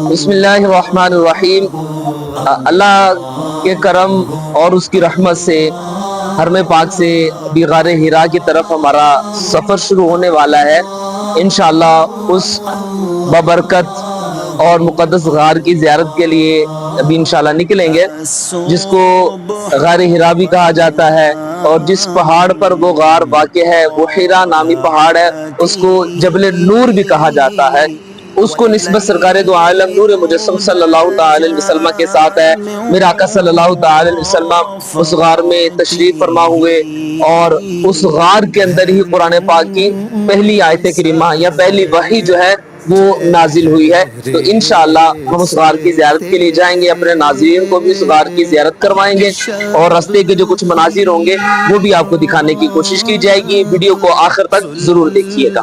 بسم اللہ الرحمن الرحیم۔ اللہ کے کرم اور اس کی رحمت سے حرم پاک سے ابھی غار ہرا کی طرف ہمارا سفر شروع ہونے والا ہے۔ انشاءاللہ اس بابرکت اور مقدس غار کی زیارت کے لیے ابھی انشاءاللہ نکلیں گے، جس کو غار ہرا بھی کہا جاتا ہے، اور جس پہاڑ پر وہ غار واقع ہے وہ ہرا نامی پہاڑ ہے، اس کو جبل نور بھی کہا جاتا ہے۔ اس کو نسبت سرکار دو عالم نور مجسم صلی اللہ تعالی علیہ وسلم کے ساتھ ہے۔ میرا آقا صلی اللہ تعالی علیہ وسلم اس غار میں تشریف فرما ہوئے، اور اس غار کے اندر ہی قرآن پاک کی پہلی آیت کریمہ یا پہلی وحی جو ہے وہ نازل ہوئی ہے۔ تو انشاءاللہ ہم اس غار کی زیارت کے لیے جائیں گے، اپنے ناظرین کو بھی اس غار کی زیارت کروائیں گے، اور راستے کے جو کچھ مناظر ہوں گے وہ بھی آپ کو دکھانے کی کوشش کی جائے گی۔ ویڈیو کو آخر تک ضرور دیکھیے گا۔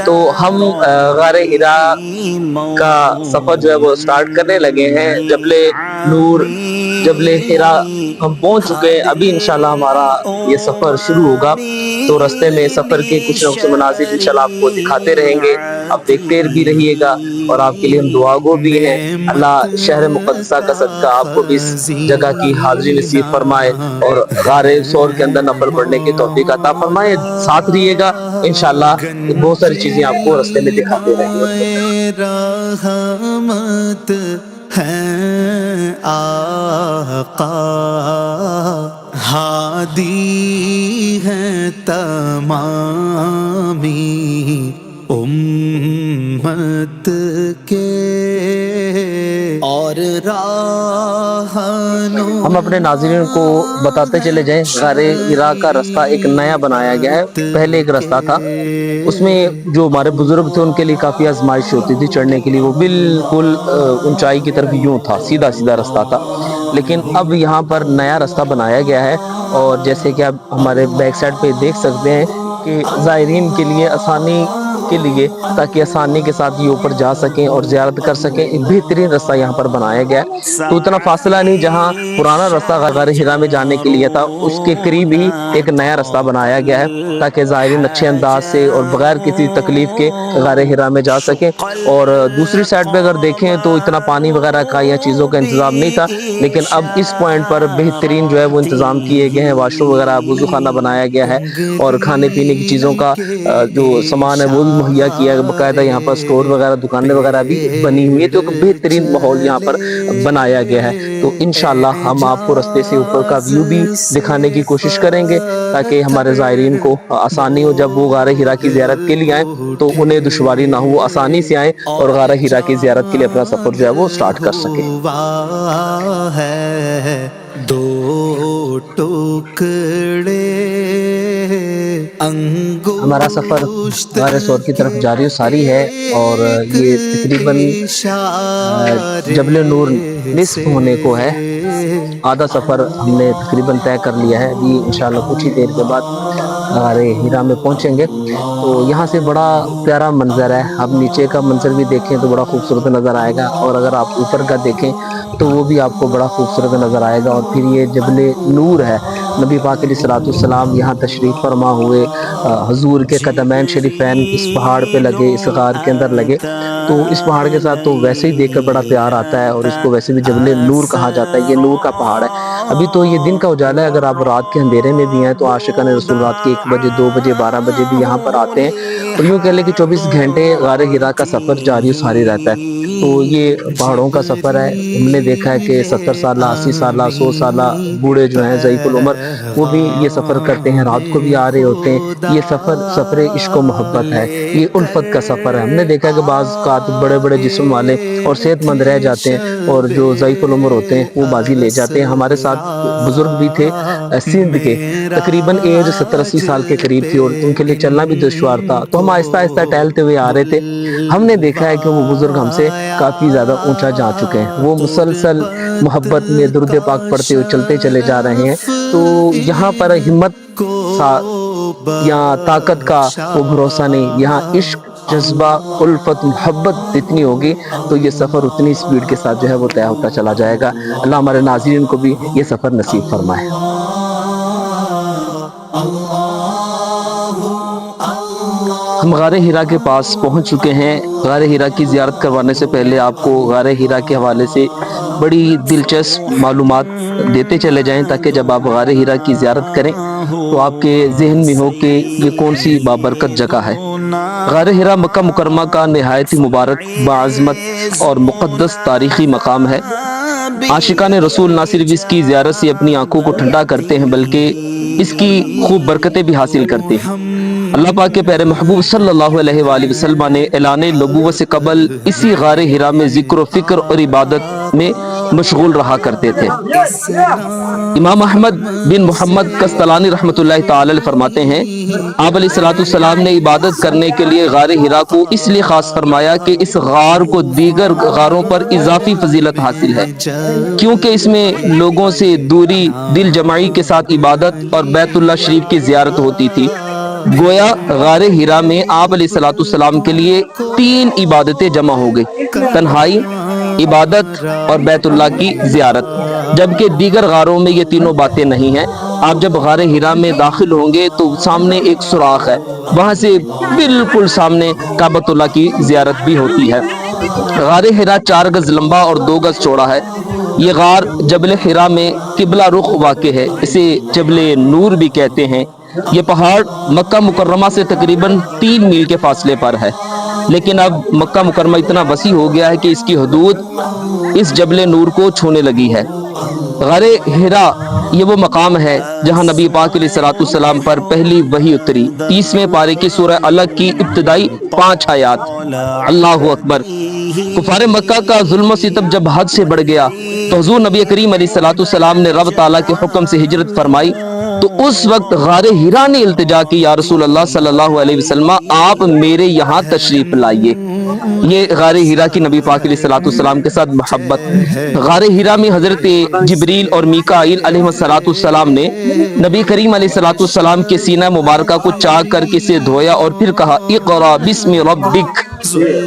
تو ہم غار ہرا کا سفر جو ہے وہ سٹارٹ کرنے لگے ہیں۔ جبل نور، جبل ہرا ہم پہنچ چکے ہیں۔ ابھی انشاءاللہ ہمارا یہ سفر شروع ہوگا، تو رستے میں سفر کے کچھ نہ کچھ مناظر انشاءاللہ آپ کو دکھاتے رہیں گے، آپ دیکھتے بھی رہیے گا، اور آپ کے لیے ہم دعا گو بھی ہیں۔ اللہ شہر مقدسہ کا صدقہ آپ کو بھی اس جگہ کی حاضری نصیب فرمائے، اور غار سور کے اندر نفل پڑھنے کی توفیق عطا فرمائے۔ ساتھ رہیے گا، انشاءاللہ بہت ساری چیزیں آپ کو رستے میں دکھاتے رہیں گے۔ رحمت ہے آقا، ہادی ہے تمامی امت کے، اور ہم اپنے ناظرین کو بتاتے چلے جائیں، غار ہرا کا رستہ ایک نیا بنایا گیا ہے۔ پہلے ایک رستہ تھا، اس میں جو ہمارے بزرگ تھے ان کے لیے کافی آزمائش ہوتی تھی چڑھنے کے لیے، وہ بالکل اونچائی کی طرف یوں تھا، سیدھا سیدھا رستہ تھا۔ لیکن اب یہاں پر نیا رستہ بنایا گیا ہے، اور جیسے کہ آپ ہمارے بیک سائڈ پہ دیکھ سکتے ہیں کہ زائرین کے لیے آسانی کے لیے، تاکہ آسانی کے ساتھ یہ اوپر جا سکیں اور زیارت کر سکیں، ایک بہترین رستہ یہاں پر بنایا گیا ہے۔ تو اتنا فاصلہ نہیں، جہاں پرانا رستہ غار ہرا میں جانے کے لیے تھا اس کے قریب ہی ایک نیا رستہ بنایا گیا ہے، تاکہ زائرین اچھے انداز سے اور بغیر کسی تکلیف کے غار ہرا میں جا سکیں۔ اور دوسری سائڈ پہ اگر دیکھیں تو اتنا پانی وغیرہ کا یا چیزوں کا انتظام نہیں تھا، لیکن اب اس پوائنٹ پر بہترین جو ہے وہ انتظام کیے گئے ہیں، واش روم وغیرہ، وضو خانہ بنایا گیا ہے، اور کھانے پینے کی چیزوں کا جو سامان ہے وہ بھی مہیا کیا ہے، باقاعدہ یہاں پر سٹور وغیرہ، دکانیں وغیرہ بھی بنی ہوئی ہے، تو ایک بہترین ماحول یہاں پر بنایا گیا ہے۔ تو انشاءاللہ ہم آپ کو رستے سے اوپر کا ویو بھی دکھانے کی کوشش کریں گے، تاکہ ہمارے زائرین کو آسانی ہو، جب وہ غار ہرا کی زیارت کے لیے آئیں تو انہیں دشواری نہ ہو، آسانی سے آئیں اور غار ہرا کی زیارت کے لیے اپنا سفر جو ہے وہ سٹارٹ کر سکیں۔ دو ٹکڑے ہمارا سفر غار سور کی طرف جاری و ساری ہے، اور یہ تقریباً جبل نور نصف ہونے کو ہے۔ آدھا سفر ہم نے تقریباً طے کر لیا ہے، ابھی انشاءاللہ کچھ ہی دیر کے بعد غار ہرا میں پہنچیں گے۔ تو یہاں سے بڑا پیارا منظر ہے، آپ نیچے کا منظر بھی دیکھیں تو بڑا خوبصورت نظر آئے گا، اور اگر آپ اوپر کا دیکھیں تو وہ بھی آپ کو بڑا خوبصورت نظر آئے گا۔ اور پھر یہ جبل نور ہے، نبی پاک علیہ السلام یہاں تشریف فرما ہوئے، حضور کے قدمین شریفین اس پہاڑ پہ لگے، اس غار کے اندر لگے، تو اس پہاڑ کے ساتھ تو ویسے ہی دیکھ کر بڑا پیار آتا ہے، اور اس کو ویسے بھی جبل نور کہا جاتا ہے، یہ نور کا پہاڑ ہے۔ ابھی تو یہ دن کا اجالا ہے، اگر آپ رات کے اندھیرے میں بھی ہیں تو عاشقان رسول رات کے 1 بجے 2 بجے 12 بجے بھی یہاں پر آتے ہیں، اور یوں کہہ لیں کہ 24 گھنٹے غار ہرا کا سفر جاری و ساری رہتا ہے۔ تو یہ پہاڑوں کا سفر ہے، ہم نے دیکھا ہے کہ 70 سالہ 80 سالہ 100 سالہ بوڑھے جو ہیں ضعیف العمر، وہ بھی یہ سفر کرتے ہیں، رات کو بھی آ رہے ہوتے ہیں۔ یہ سفر عشق و محبت ہے، یہ الفت کا سفر ہے۔ ہم نے دیکھا کہ بعض اوقات بڑے بڑے جسم والے اور صحت مند رہ جاتے ہیں، اور جو ضعیف العمر ہوتے ہیں وہ بازی لے جاتے ہیں۔ ہمارے ساتھ ساتھ بزرگ بھی تھے سندھ کے، تقریباً ایج 70-80 سال کے قریب تھی اور ان کے لیے چلنا بھی دشوار تھا. تو ہم آہستہ آہستہ ٹہلتے ہوئے آ رہے تھے. ہم نے دیکھا ہے کہ وہ بزرگ ہم سے کافی زیادہ اونچا جا چکے ہیں. وہ مسلسل محبت میں درود پاک پڑھتے ہوئے چلتے چلے جا رہے ہیں. تو یہاں پر ہمت یا طاقت کا وہ بھروسہ نہیں، یہاں عشق، جذبہ، الفت، محبت اتنی ہوگی تو یہ سفر اتنی سپیڈ کے ساتھ جو ہے وہ طے ہوتا چلا جائے گا. اللہ ہمارے ناظرین کو بھی یہ سفر نصیب فرمائے. ہم غار ہرا کے پاس پہنچ چکے ہیں. غار ہرا کی زیارت کروانے سے پہلے آپ کو غار ہرا کے حوالے سے بڑی دلچسپ معلومات دیتے چلے جائیں تاکہ جب آپ غار ہرا کی زیارت کریں تو آپ کے ذہن میں ہو کہ یہ کون سی بابرکت جگہ ہے. غار ہرا مکہ مکرمہ کا نہایت ہی مبارک، باعظمت اور مقدس تاریخی مقام ہے. عاشقان رسول نہ صرف اس کی زیارت سے اپنی آنکھوں کو ٹھنڈا کرتے ہیں بلکہ اس کی خوب برکتیں بھی حاصل کرتے ہیں. اللہ پاک کے پیارے محبوب صلی اللہ علیہ وآلہ وسلم نے اعلان نبوت سے قبل اسی غار ہرا میں ذکر و فکر اور عبادت میں مشغول رہا کرتے تھے. امام احمد بن محمد قسطلانی رحمۃ اللہ تعالی فرماتے ہیں آپ علیہ السلام نے عبادت کرنے کے لیے غار ہرا کو اس لیے خاص فرمایا کہ اس غار کو دیگر غاروں پر اضافی فضیلت حاصل ہے کیونکہ اس میں لوگوں سے دوری، دل جمعی کے ساتھ عبادت اور بیت اللہ شریف کی زیارت ہوتی تھی. گویا غار ہرا میں آپ علیہ السلام کے لیے 3 عبادتیں جمع ہو گئی: تنہائی، عبادت اور بیت اللہ کی زیارت. جبکہ دیگر غاروں میں یہ تینوں باتیں نہیں ہیں. آپ جب غار ہرا میں داخل ہوں گے تو سامنے ایک سوراخ ہے، وہاں سے بالکل سامنے کعبۃ اللہ کی زیارت بھی ہوتی ہے. غار ہرا 4 گز لمبا اور 2 گز چوڑا ہے. یہ غار جبل ہرا میں قبلہ رخ واقع ہے. اسے جبل نور بھی کہتے ہیں. یہ پہاڑ مکہ مکرمہ سے تقریباً 3 میل کے فاصلے پر ہے، لیکن اب مکہ مکرمہ اتنا وسیع ہو گیا ہے کہ اس کی حدود اس جبل نور کو چھونے لگی ہے. غار ہرا یہ وہ مقام ہے جہاں نبی پاک علیہ السلام پر پہلی وحی اتری. 30ویں پارے کی سورہ الگ کی ابتدائی 5 آیات. اللہ اکبر. کفار مکہ کا ظلم و ستم جب حد سے بڑھ گیا تو حضور نبی کریم علیہ السلام نے رب تعالیٰ کے حکم سے ہجرت فرمائی. تو اس وقت غار ہرا نے التجا کی، یا رسول اللہ صلی اللہ علیہ وسلم آپ میرے یہاں تشریف لائیے. یہ غار ہرا کی نبی پاک علیہ السلام کے ساتھ محبت. غار ہرا میں حضرت جبریل اور میکائیل علیہ السلام نے نبی کریم علیہ السلام کے سینہ مبارکہ کو چاک کر کے اسے دھویا اور پھر کہا اقرا بسم ربک.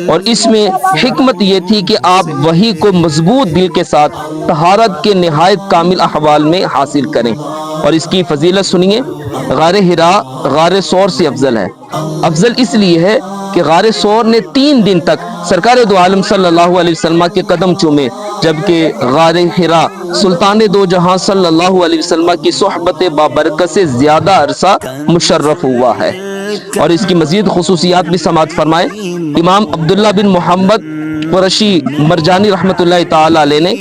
اور اس میں حکمت یہ تھی کہ آپ وحی کو مضبوط دل کے ساتھ طہارت کے نہایت کامل احوال میں حاصل کریں. اور اس کی فضیلت سنیے. غار ہرا غار ثور سے افضل ہے. افضل اس لیے ہے کہ غار ثور نے 3 دن تک سرکار دو عالم صلی اللہ علیہ وسلم کے قدم چومے، جبکہ غار ہرا سلطان دو جہاں صلی اللہ علیہ وسلم کی صحبت بابرکت سے زیادہ عرصہ مشرف ہوا ہے. اور اس کی مزید خصوصیات بھی سماعت فرمائے. امام عبداللہ بن محمد قرشی مرجانی رحمۃ اللہ تعالی علیہ نے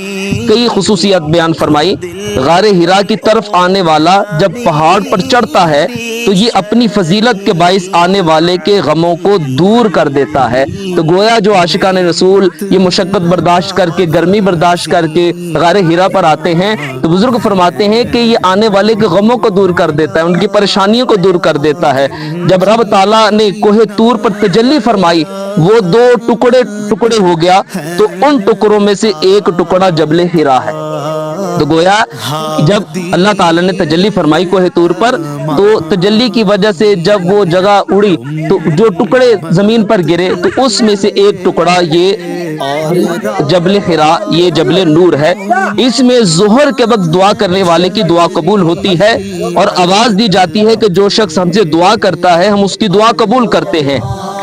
کئی خصوصیات بیان فرمائی. غار ہرا کی طرف آنے والا جب پہاڑ پر چڑھتا ہے تو یہ اپنی فضیلت کے باعث آنے والے کے غموں کو دور کر دیتا ہے. تو گویا جو عاشقان رسول یہ مشقت برداشت کر کے، گرمی برداشت کر کے غار ہرا پر آتے ہیں تو بزرگ فرماتے ہیں کہ یہ آنے والے کے غموں کو دور کر دیتا ہے، ان کی پریشانیوں کو دور کر دیتا ہے. جب رب تعالیٰ نے کوہ طور پر تجلی فرمائی، وہ 2 ٹکڑے ہو گیا تو ان ٹکڑوں میں سے ایک ٹکڑا جبل ہرا ہے. تو گویا جب اللہ تعالیٰ نے تجلی فرمائی کوہ طور پر تو تجلی کی وجہ سے جب وہ جگہ اڑی تو جو ٹکڑے زمین پر گرے تو اس میں سے ایک ٹکڑا یہ جبل ہرا، یہ جبل نور ہے. اس میں ظہر کے وقت دعا کرنے والے کی دعا قبول ہوتی ہے اور آواز دی جاتی ہے کہ جو شخص ہم سے دعا کرتا ہے ہم اس کی دعا قبول کرتے ہیں.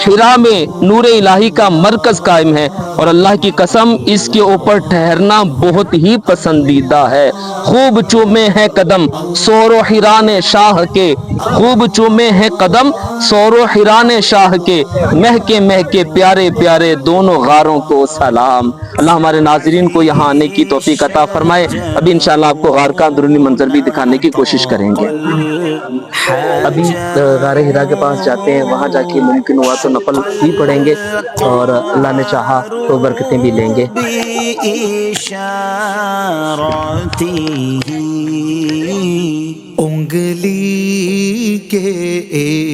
ہرا میں نور الہی کا مرکز قائم ہے اور اللہ کی قسم اس کے اوپر ٹھہرنا بہت ہی پسندیدہ ہے. خوب چومے ہیں قدم سور و ہران شاہ کے، خوب چومے ہیں قدم سور و ہران شاہ کے، مہکے مہکے پیارے پیارے دونوں غاروں کو سلام. اللہ ہمارے ناظرین کو یہاں آنے کی توفیق عطا فرمائے. ابھی انشاءاللہ آپ کو غار کا اندرونی منظر بھی دکھانے کی کوشش کریں گے. ابھی غار ہرا کے پاس جاتے ہیں، وہاں جا کے ممکن ہوا تو نفل بھی پڑھیں گے اور اللہ نے چاہا تو برکتیں بھی لیں گے. کے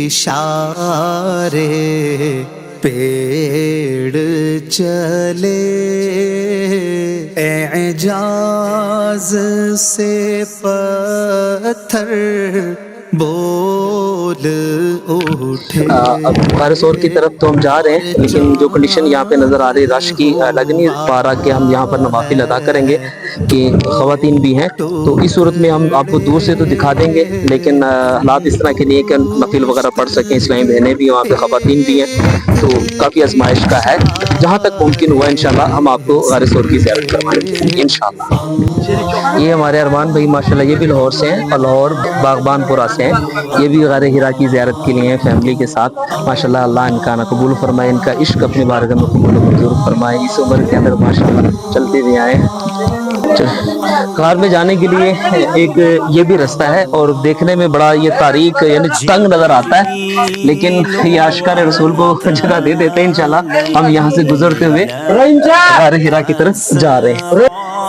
اشارے پیڑ چلے اعجاز سے پتھر بول اٹھے. اب غار سور کی طرف تو ہم جا رہے ہیں، لیکن جو کنڈیشن یہاں پہ نظر آ رہی ہے رش کی، لگ نہیں پا رہا کہ ہم یہاں پر نوافل ادا کریں گے، کہ خواتین بھی ہیں. تو اس صورت میں ہم آپ کو دور سے تو دکھا دیں گے، لیکن حالات اس طرح کے لیے کہ نفل وغیرہ پڑھ سکیں، اسلامی بہنیں بھی وہاں پہ، خواتین بھی ہیں، تو کافی آزمائش کا ہے. جہاں تک ممکن ہوا انشاءاللہ ہم آپ کو غار سور کی زیارت کروائیں گے انشاءاللہ. یہ ہمارے ارمان بھائی ماشاءاللہ یہ بھی لاہور سے ہیں، اور لاہور باغبان پورہ سے ہیں. یہ بھی غار ہرا کی زیارت کے لیے ہیں فیملی کے ساتھ. ماشاءاللہ اللہ ان کا قبول فرمائے، ان کا عشق اپنی بارگاہ میں قبول و منظور فرمائے. اس عمر کے اندر ماشاءاللہ چلتے بھی آئے. غار میں جانے کے لیے ایک یہ بھی رستہ ہے، اور دیکھنے میں بڑا یہ تاریک یعنی تنگ نظر آتا ہے، لیکن یہ عاشقان رسول کو جگہ دے دیتے ہیں. انشاءاللہ ہم یہاں سے گزرتے ہوئے غار ہرا کی طرف جا رہے ہیں.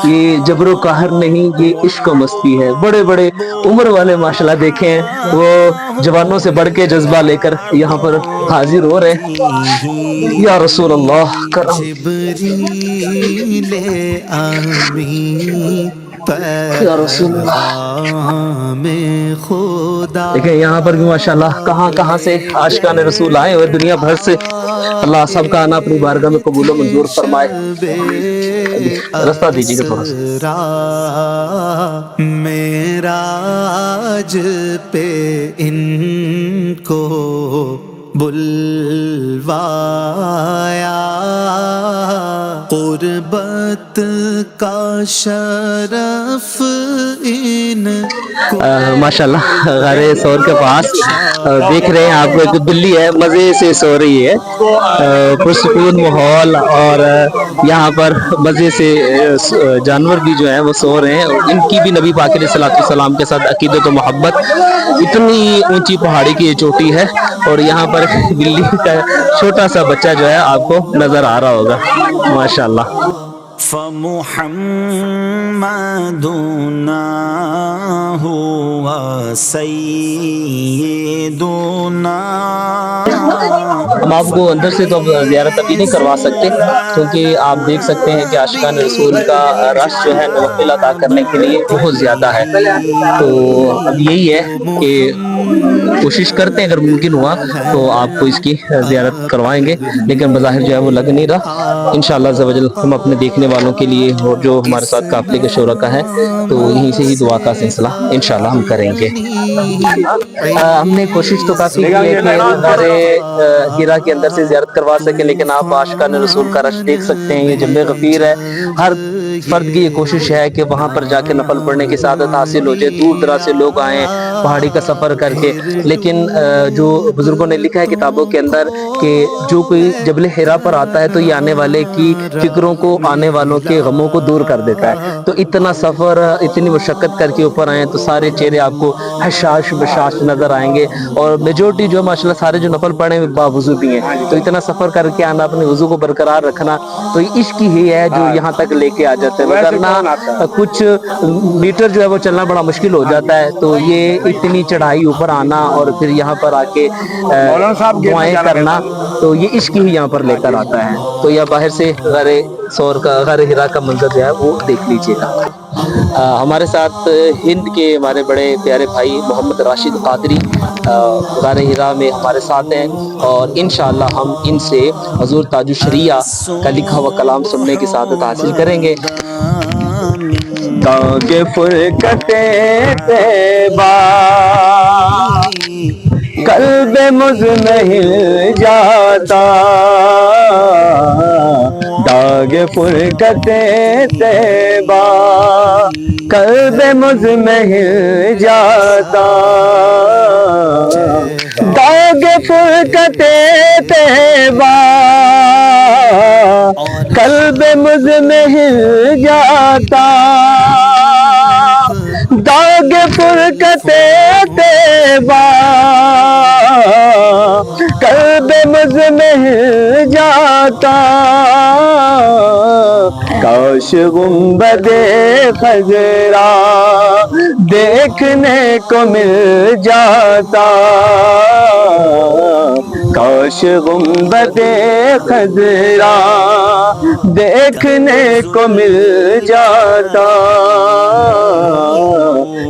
یہ جبر و قہر نہیں، یہ عشق و مستی ہے. بڑے بڑے عمر والے ماشاءاللہ دیکھیں ہیں، وہ جوانوں سے بڑھ کے جذبہ لے کر یہاں پر حاضر ہو رہے ہیں. یا رسول اللہ کرم. جبریل امین یا رسول اللہ. پیغام خدا. دیکھیں یہاں پر بھی ماشاءاللہ کہاں کہاں سے عاشقان رسول آئے ہوئے، دنیا بھر سے. اللہ سب کا آنا اپنی بارگاہ میں قبول و منظور فرمائے. رستہ دیجیے گا تھوڑا سا. معراج پہ ان کو بلوایا، قربت کا شرف ان کو. ماشاءاللہ غار سور کے پاس دیکھ رہے ہیں آپ کو ایک بلی ہے، مزے سے سو رہی ہے. پرسکون ماحول، اور یہاں پر مزے سے جانور بھی جو ہیں وہ سو رہے ہیں. ان کی بھی نبی پاک علیہ السلام کے ساتھ عقیدت و محبت. اتنی اونچی پہاڑی کی یہ چوٹی ہے، اور یہاں پر بلی کا چھوٹا سا بچہ جو ہے آپ کو نظر آ رہا ہوگا. ماشاءاللہ. فَمُحَمَّدُنَا هُوَ سَيِّدُنَا. ہم آپ کو اندر سے تو زیارت ابھی نہیں کروا سکتے، کیونکہ آپ دیکھ سکتے ہیں کہ عاشقان رسول کا رش جو ہے نوافل ادا کرنے کے لیے بہت زیادہ ہے. تو اب یہی ہے کہ کوشش کرتے ہیں اگر ممکن ہوا تو آپ کو اس کی زیارت کروائیں گے، لیکن بظاہر جو ہے وہ لگ نہیں رہا. انشاءاللہ عز و جل ہم اپنے دیکھنے والوں کے لیے اور جو ہمارے ساتھ قافلے کے شرکا ہے تو یہیں سے ہی دعا کا سلسلہ انشاءاللہ ہم کریں گے. ہم نے کوشش تو کافی کی ہے کہ غار ہرا کے اندر سے زیارت کروا سکیں، لیکن آپ عاشقان رسول کا رش دیکھ سکتے ہیں. یہ جنب غفیر ہے، ہر فرد کی یہ کوشش ہے کہ وہاں پر جا کے نفل پڑھنے کی سعادت حاصل ہو جائے. دور دراز سے لوگ آئیں پہاڑی کا سفر کر کے، لیکن جو بزرگوں نے لکھا ہے کتابوں کے اندر کہ جو کوئی جبل ہرا پر آتا ہے تو یہ آنے والے کی فکروں کو، آنے والوں کے غموں کو دور کر دیتا ہے. تو اتنا سفر، اتنی مشقت کر کے اوپر آئے تو سارے چہرے آپ کو حشاش بشاش نظر آئیں گے. اور میجورٹی جو ماشاءاللہ سارے جو نفل پڑھے باوضو بھی ہیں، تو اتنا سفر کر کے آنا، اپنے وضو کو برقرار رکھنا، تو یہ عشق ہی ہے جو یہاں تک لے کے آ جاتے ہیں. ورنہ کچھ میٹر جو ہے وہ چلنا بڑا مشکل ہو جاتا ہے. تو یہ اتنی چڑھائی اوپر آنا اور پھر یہاں پر آ کے دعائیں کرنا، تو یہ عشق ہی یہاں پر لے کر آتا ہے. تو یہ باہر سے غار سور کا، غار ہرا کا منظر جو ہے وہ دیکھ لیجیے گا. ہمارے ساتھ ہند کے ہمارے بڑے پیارے بھائی محمد راشد قادری غار ہرا میں ہمارے ساتھ ہیں، اور انشاءاللہ ہم ان سے حضور تاج الشریعہ کا لکھا ہوا کلام سننے کی سعادت حاصل کریں گے. داغ فرقت طیبہ قلب مزمحل جاتا، داغ فرقت طیبہ قلب مزمحل جاتا، داغ فرقت طیبہ قلب مزمحل جاتا، داغ فرقت طیبہ قلب مزمحل جاتا، کاش گنبد خضرا دیکھنے کو مل جاتا، کاش گنبد خضرا دیکھنے کو مل جاتا،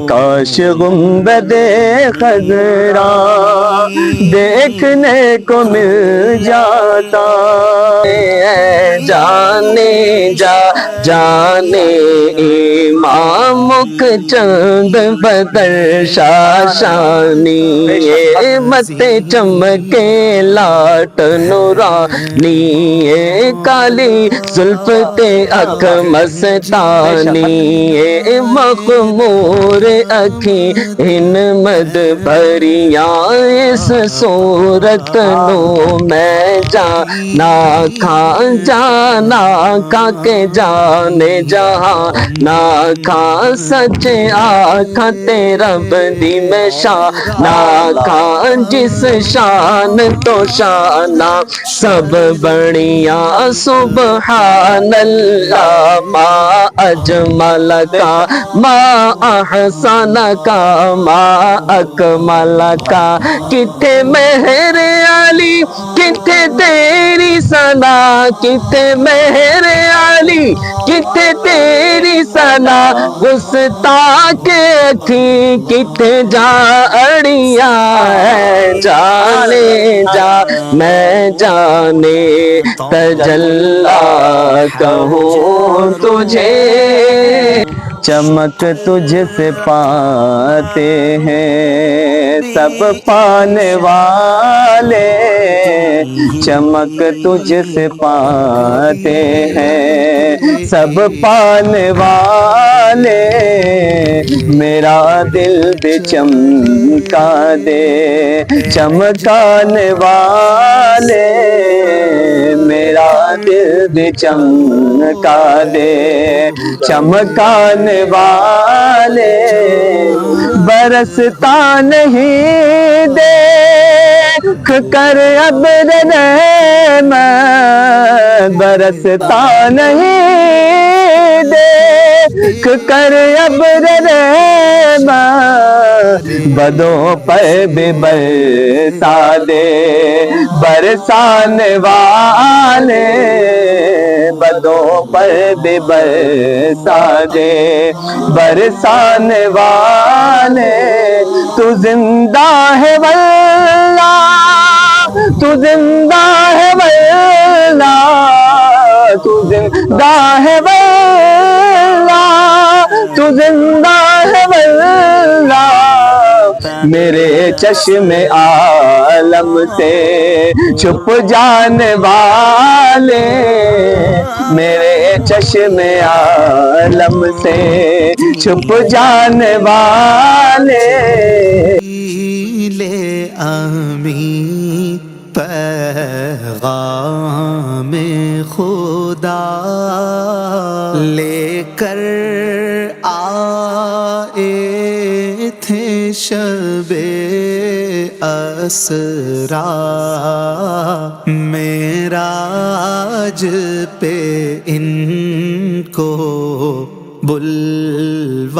کاش گنبد خضرا دیکھنے کو مل جاتا، جانے جا جانے امامک چند بدر شاشانی، مت چمکے لاٹ نورانی، کالی زلف تے اک مستانی، مخمور اکھیں ان مد بھریاں، اس صورت نو میں جانا کھاں جانا کھاں کے جانے جہاں نا کھاں، سچے آکھاں تے رب دی میں شان نا کھاں، جس شان تو شانہ سب بڑیاں، سبحان اللہ ما اجمل کا ما احسن کا ما اکمل کا، کتھے مہر علی کتھے تیری ثنا، کتھے مہر علی کتھے تیری ثنا، گستاخ اکھیں کتھے جا اڑیاں، جانے جا میں جانے تجلا کہوں تجھے، چمک تجھ سے پاتے ہیں سب پانے والے، چمک تجھ سے پاتے ہیں سب پانے والے، میرا دل بھی چمکا دے چمکانے والے، میرا دل بھی چمکا دے چمکانے والے، برستا نہیں دیکھ کر ابر رحمت، برستا نہیں دیکھ کر ابر رحمت، بدوں پر بھی برسا دے برسانے والے، بدوں پر بھی برسا دے برسانے والے، تو زندہ ہے واللہ تو زندہ ہے واللہ تو زندہ ہے واللہ تو زندہ ہے واللہ، میرے چشم عالم سے چھپ جانے والے، میرے چشم عالم سے چھپ جانے والے، لے آمین پیغام خدا لے کر آئے تھے شب اسرا، معراج پہ ان کو بلوایا،